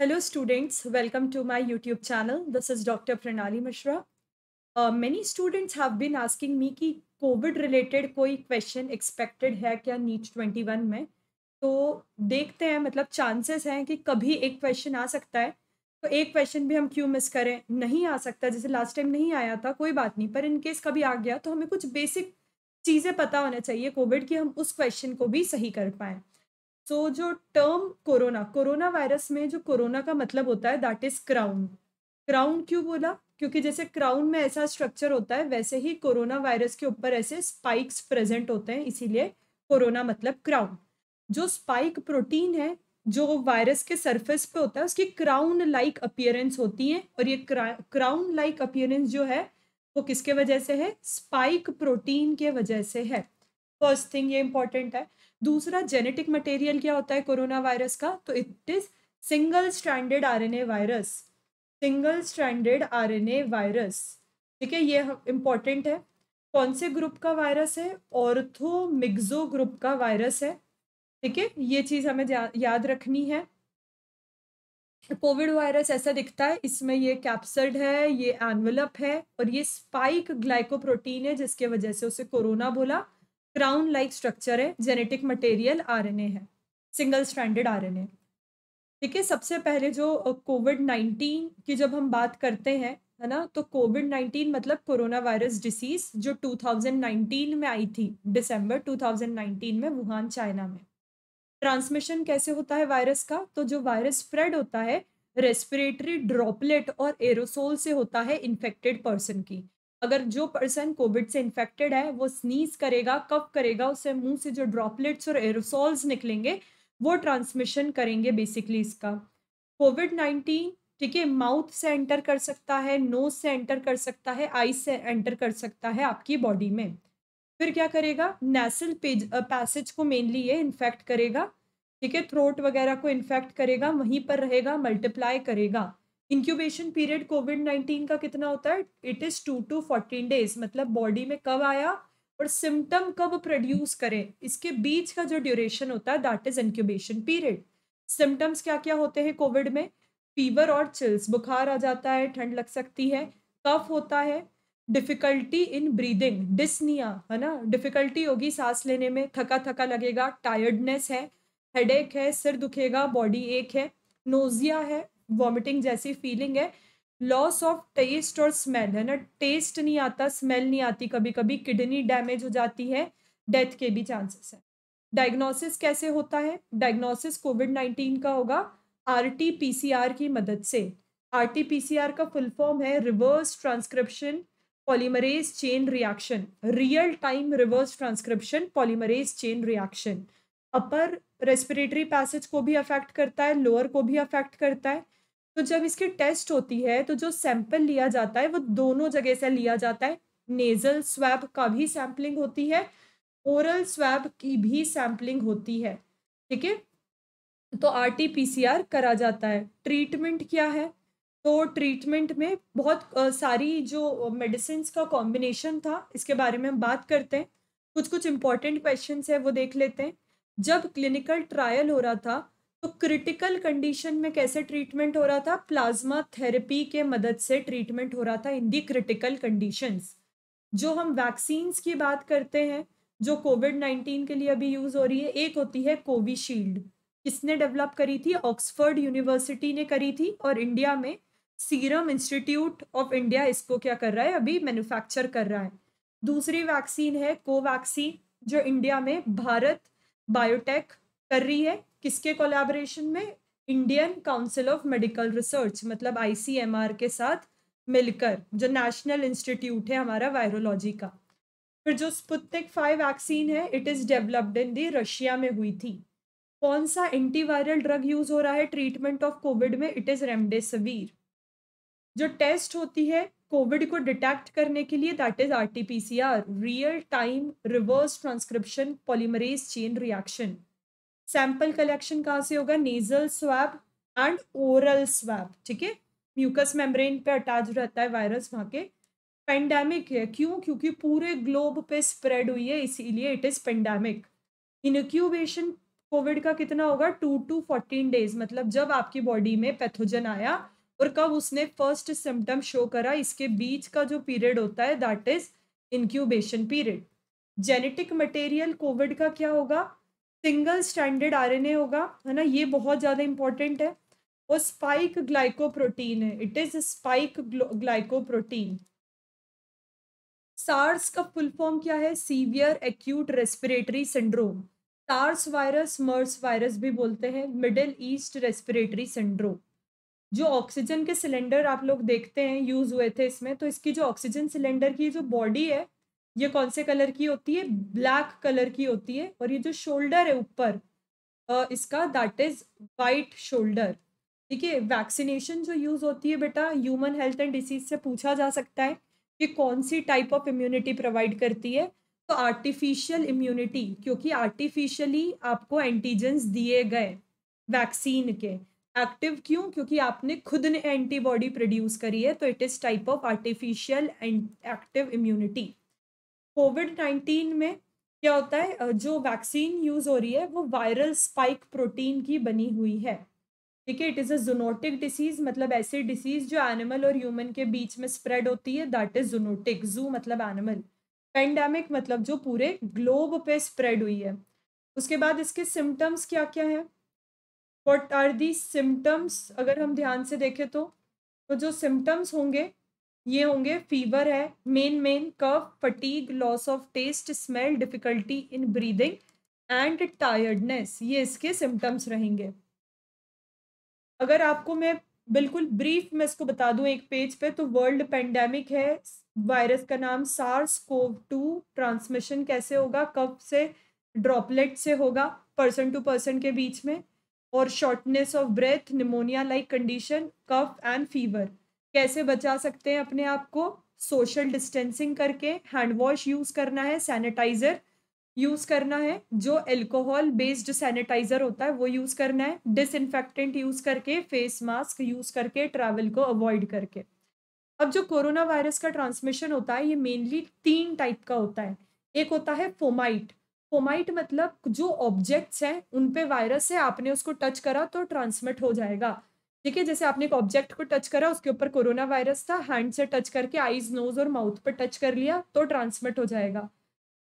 Hello, students. Welcome to my YouTube channel. This is Dr. Pranali Mishra. Many students have been asking me कि Covid related कोई question expected है क्या NEET 21 में। तो देखते हैं, मतलब चांसेस हैं कि कभी एक क्वेश्चन आ सकता है। तो एक क्वेश्चन भी हम क्यों मिस करें, नहीं आ सकता, जैसे लास्ट टाइम नहीं आया था कोई बात नहीं, पर इन केस कभी आ गया तो हमें कुछ बेसिक चीज़ें पता होना चाहिए कोविड की, हम उस क्वेश्चन को भी सही कर पाएँ। सो जो टर्म कोरोना कोरोना वायरस में जो कोरोना का मतलब होता है दैट इज क्राउन। क्राउन क्यों बोला? क्योंकि जैसे क्राउन में ऐसा स्ट्रक्चर होता है, वैसे ही कोरोना वायरस के ऊपर ऐसे स्पाइक्स प्रेजेंट होते हैं, इसीलिए कोरोना मतलब क्राउन। जो स्पाइक प्रोटीन है जो वायरस के सरफेस पे होता है, उसकी क्राउन लाइक अपीयरेंस होती है, और ये क्राउन लाइक अपीयरेंस जो है वो किसके वजह से है? स्पाइक प्रोटीन के वजह से है। फर्स्ट थिंग ये इंपॉर्टेंट है। दूसरा, जेनेटिक मटेरियल क्या होता है कोरोना वायरस का? तो it is single stranded RNA virus. Single stranded RNA virus, ठीक है, ये इंपॉर्टेंट है। कौन से ग्रुप का वायरस है? ऑर्थोमिक्सो ग्रुप का वायरस है, ठीक है, ये चीज हमें याद रखनी है। कोविड वायरस ऐसा दिखता है, इसमें ये कैप्सिड है, ये एनवेलप है, और ये स्पाइक ग्लाइकोप्रोटीन है जिसके वजह से उसे कोरोना बोला। क्राउन लाइक स्ट्रक्चर है, जेनेटिक मटेरियल आरएनए है, सिंगल स्ट्रैंडेड आरएनए। ठीक है, सबसे पहले जो कोविड 19 की जब हम बात करते हैं, है ना, तो कोविड 19 मतलब कोरोना वायरस डिसीज जो 2019 में आई थी, दिसंबर 2019 में वुहान चाइना में। ट्रांसमिशन कैसे होता है वायरस का? तो जो वायरस स्प्रेड होता है रेस्पिरेटरी ड्रॉपलेट और एरोसोल से होता है इन्फेक्टेड पर्सन की। अगर जो पर्सन कोविड से इन्फेक्टेड है वो स्नीज करेगा, कफ करेगा, उससे मुंह से जो ड्रॉपलेट्स और एरोसोल्स निकलेंगे वो ट्रांसमिशन करेंगे बेसिकली इसका। कोविड 19, ठीक है, माउथ से एंटर कर सकता है, नोज से एंटर कर सकता है, आई से एंटर कर सकता है आपकी बॉडी में। फिर क्या करेगा? नेसल पैसेज को मेनली ये इन्फेक्ट करेगा, ठीक है, थ्रोट वगैरह को इन्फेक्ट करेगा, वहीं पर रहेगा, मल्टीप्लाई करेगा। इंक्यूबेशन पीरियड कोविड 19 का कितना होता है? इट इज 2 to 14 days, मतलब बॉडी में कब आया और सिम्टम कब प्रोड्यूस करे, इसके बीच का जो ड्यूरेशन होता है that is incubation period. Symptoms क्या क्या होते हैं कोविड में? फीवर और चिल्स, बुखार आ जाता है, ठंड लग सकती है, कफ होता है, डिफिकल्टी इन ब्रीदिंग, डिस्निया, है ना, डिफिकल्टी होगी सांस लेने में, थका थका लगेगा, टायर्डनेस है, हेडेक है, सिर दुखेगा, बॉडी एक है, नोजिया है, वॉमिटिंग जैसी फीलिंग है, लॉस ऑफ टेस्ट और स्मेल, है ना, टेस्ट नहीं आता, स्मेल नहीं आती, कभी कभी किडनी डैमेज हो जाती है, डेथ के भी चांसेस है। डायग्नोसिस कैसे होता है? डायग्नोसिस कोविड 19 का होगा आरटी पीसीआर की मदद से। आरटी पीसीआर का फुल फॉर्म है reverse transcription polymerase chain reaction, real time reverse transcription polymerase chain reaction. Upper respiratory passage को भी अफेक्ट करता है, लोअर को भी अफेक्ट करता है। तो जब इसकी टेस्ट होती है तो जो सैंपल लिया जाता है वो दोनों जगह से लिया जाता है, नेजल स्वैब का भी सैंपलिंग होती है, ओरल स्वैब की भी सैंपलिंग होती है, ठीक है। तो आरटी-पीसीआर करा जाता है। ट्रीटमेंट क्या है? तो ट्रीटमेंट में बहुत सारी जो मेडिसिन्स का कॉम्बिनेशन था, इसके बारे में हम बात करते हैं। कुछ-कुछ इम्पोर्टेंट क्वेश्चन्स हैं, वो देख लेते हैं। जब क्लिनिकल ट्रायल हो रहा था, तो क्रिटिकल कंडीशन में कैसे ट्रीटमेंट हो रहा था? प्लाज़्मा थेरेपी के मदद से ट्रीटमेंट हो रहा था इन दी क्रिटिकल कंडीशंस। जो हम वैक्सीन्स की बात करते हैं, जो कोविड 19 के लिए अभी यूज़ हो रही है, एक होती है कोविशील्ड। किसने डेवलप करी थी? ऑक्सफोर्ड यूनिवर्सिटी ने करी थी, और इंडिया में सीरम इंस्टीट्यूट ऑफ इंडिया इसको क्या कर रहा है? अभी मैन्युफैक्चर कर रहा है। दूसरी वैक्सीन है कोवैक्सीन, जो इंडिया में भारत बायोटेक कर रही है। किसके कोलैबोरेशन में? Indian council of medical research, मतलब आईसीएमआर के साथ मिलकर, जो नेशनल इंस्टीट्यूट है हमारा वायरोलॉजी का। फिर जो स्पुतनिक 5 वैक्सीन है, it is developed in the Russia में हुई थी। कौन सा एंटीवायरल ड्रग यूज हो रहा है ट्रीटमेंट ऑफ कोविड में? It is remdesivir. जो टेस्ट होती है कोविड को डिटेक्ट करने के लिए that is RTPCR, real time reverse transcription polymerase chain reaction. Sample collection कहाँ से होगा? Nasal swab and oral swab, ठीक है, म्यूकस मेम्ब्रेन पे अटैच रहता है वायरस वहाँ के। पेंडेमिक है, क्यों? क्योंकि पूरे ग्लोब पे स्प्रेड हुई है, इसीलिए it is pandemic. Incubation Covid का कितना होगा 2 टू 14 डेज, मतलब जब आपकी बॉडी में पैथोजन आया और कब उसने फर्स्ट सिम्टम शो करा, इसके बीच का जो पीरियड होता है that is incubation period. Genetic material Covid का क्या होगा, सिंगल स्टैंडर्ड आरएनए होगा, है ना, ये बहुत ज़्यादा इंपॉर्टेंट है। और स्पाइक ग्लाइकोप्रोटीन है, it is spike glycoprotein. SARS का फुल फॉर्म क्या है, severe acute respiratory syndrome. SARS virus, MERS virus भी बोलते हैं, मिडिल ईस्ट रेस्पिरेटरी सिंड्रोम। जो ऑक्सीजन के सिलेंडर आप लोग देखते हैं यूज हुए थे इसमें, तो इसकी जो ऑक्सीजन सिलेंडर की जो बॉडी है ये कौन से कलर की होती है, ब्लैक कलर की होती है। और ये जो शोल्डर है ऊपर इसका दैट इज वाइट शोल्डर। ठीक है, वैक्सीनेशन जो यूज होती है बेटा ह्यूमन हेल्थ एंड डिसीज से पूछा जा सकता है कि कौन सी टाइप ऑफ इम्यूनिटी प्रोवाइड करती है, तो आर्टिफिशियल इम्यूनिटी, क्योंकि आर्टिफिशियली आपको एंटीजेंस दिए गए वैक्सीन के। एक्टिव क्यों, क्योंकि आपने खुद ने एंटीबॉडी प्रोड्यूस करी है, तो it is type of artificial active immunity. कोविड-19 में क्या होता है, जो वैक्सीन यूज हो रही है वो वायरल स्पाइक प्रोटीन की बनी हुई है। ठीक है, it is a zoonotic disease, मतलब ऐसी डिसीज जो एनिमल और ह्यूमन के बीच में स्प्रेड होती है, दैट इज जूनोटिक। जू मतलब एनिमल, पेंडेमिक मतलब जो पूरे ग्लोब पे स्प्रेड हुई है। उसके बाद इसके सिम्टम्स क्या क्या है, व्हाट आर दी सिम्टम्स, अगर हम ध्यान से देखें तो जो सिम्टम्स होंगे ये होंगे, फीवर है, main cough, fatigue, loss of taste, smell, difficulty in breathing and tiredness, ये इसके सिम्टम्स रहेंगे। अगर आपको मैं बिल्कुल ब्रीफ में इसको बता दूं एक पेज पे, तो वर्ल्ड पेंडेमिक है, वायरस का नाम सार्स कोव 2, ट्रांसमिशन कैसे होगा, कफ से, ड्रॉपलेट से होगा, पर्सन टू पर्सन के बीच में, और shortness of breath, pneumonia like condition, cough and fever. कैसे बचा सकते हैं अपने आप को, सोशल डिस्टेंसिंग करके, हैंड वॉश यूज करना है, सैनिटाइजर यूज करना है, जो एल्कोहल बेस्ड सैनिटाइजर होता है वो यूज करना है, डिसइंफेक्टेंट यूज करके, फेस मास्क यूज करके, ट्रैवल को अवॉइड करके। अब जो कोरोना वायरस का ट्रांसमिशन होता है ये मेनली 3 टाइप का होता है। एक होता है फोमाइट। फोमाइट मतलब जो ऑब्जेक्ट्स हैं उन पे वायरस है, आपने उसको टच करा तो ट्रांसमिट हो जाएगा। ठीक है, जैसे आपने एक ऑब्जेक्ट को टच करा, उसके ऊपर कोरोना वायरस था, हैंड से टच करके आईज, नोज और माउथ पर टच कर लिया तो ट्रांसमिट हो जाएगा।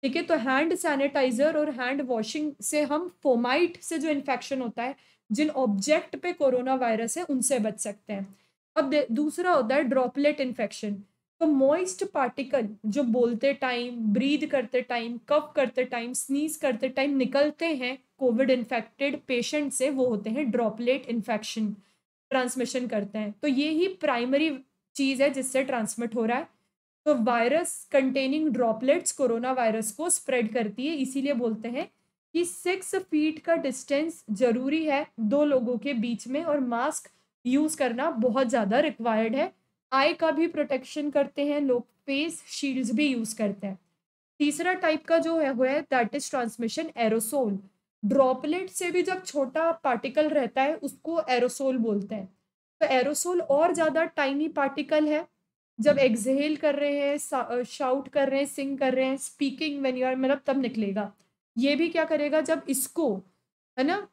ठीक है, तो हैंड सैनिटाइजर और हैंड वॉशिंग से हम फोमाइट से जो इन्फेक्शन होता है, जिन ऑब्जेक्ट पे कोरोना वायरस है उनसे बच सकते हैं। अब दूसरा होता है ड्रॉपलेट इन्फेक्शन। तो मॉइस्ट पार्टिकल जो बोलते टाइम, ब्रीद करते टाइम, कफ करते टाइम, स्नीज करते टाइम निकलते हैं कोविड इन्फेक्टेड पेशेंट से, वो होते हैं ड्रॉपलेट इन्फेक्शन, ट्रांसमिशन करते हैं। तो ये ही प्राइमरी चीज़ है जिससे ट्रांसमिट हो रहा है। तो virus containing droplets corona virus को स्प्रेड करती है, इसीलिए बोलते हैं कि 6 फीट का डिस्टेंस जरूरी है 2 लोगों के बीच में, और मास्क यूज करना बहुत ज़्यादा रिक्वायर्ड है। आई का भी प्रोटेक्शन करते हैं लोग, फेस शील्ड्स भी यूज करते हैं। तीसरा टाइप का जो है वो है that is transmission aerosol. Droplet से भी जब छोटा पार्टिकल रहता है उसको एरोसोल बोलते हैं। तो एरोसोल और ज़्यादा टाइनी पार्टिकल है, जब एक्सहेल कर रहे हैं, शाउट कर रहे हैं, सिंग कर रहे हैं, स्पीकिंग व्हेन यू आर, मतलब तब निकलेगा। ये भी क्या करेगा जब इसको, है ना,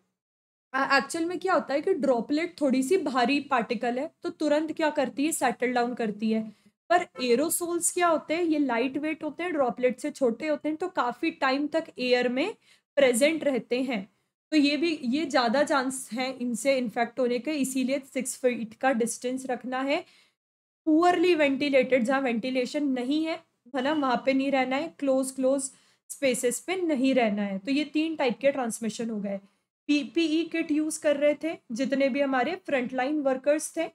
एक्चुअल में क्या होता है कि ड्रॉपलेट थोड़ी सी भारी पार्टिकल है तो तुरंत क्या करती है, सेटल डाउन करती है। पर एरोसोल्स क्या होते हैं, ये लाइट वेट होते हैं, ड्रॉपलेट से छोटे होते हैं, तो काफी टाइम तक एयर में प्रेजेंट रहते हैं। तो ये ज्यादा चांस है इनसे इन्फेक्ट होने के, इसीलिए 6 फीट का डिस्टेंस रखना है। पुअरली वेंटिलेटेड, जहाँ वेंटिलेशन नहीं है ना, वहां पे नहीं रहना है, क्लोज स्पेसेस पे नहीं रहना है। तो ये 3 टाइप के ट्रांसमिशन हो गए। पीपीई किट यूज कर रहे थे जितने भी हमारे फ्रंटलाइन वर्कर्स थे।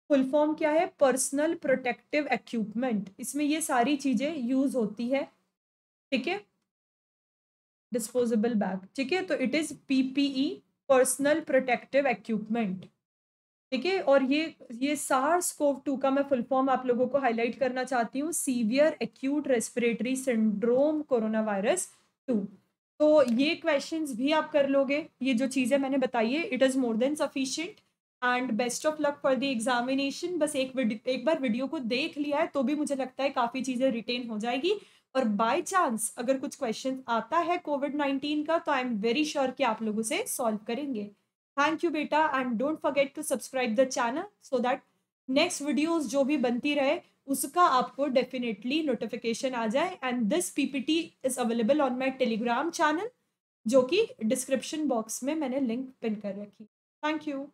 फुल फॉर्म क्या है, पर्सनल प्रोटेक्टिव इक्विपमेंट, इसमें ये सारी चीजें यूज होती है। ठीक है, डिस्पोजेबल बैग, ठीक है, तो it is PPE, personal protective equipment. ठीक है, और ये सार्स कोव 2 का मैं फुल फॉर्म आप लोगों को हाईलाइट करना चाहती हूँ, severe acute respiratory syndrome corona virus 2। तो ये क्वेश्चंस भी आप कर लोगे, ये जो चीज़ें मैंने बताई है it is more than sufficient. And best of luck for the examination. बस एक बार वीडियो को देख लिया है तो भी मुझे लगता है काफ़ी चीज़ें रिटेन हो जाएगी। और बाय चांस अगर कुछ क्वेश्चन आता है कोविड-19 का, तो आई एम वेरी श्योर कि आप लोग उसे सॉल्व करेंगे। थैंक यू बेटा, and don't forget to subscribe the channel so that next videos जो भी बनती रहे, उसका आपको डेफ़िनेटली नोटिफ़िकेशन आ जाए। And this PPT is available on my Telegram channel, जो कि डिस्क्रिप्शन बॉक्स में मैंने लिंक पिन कर रखी। Thank you.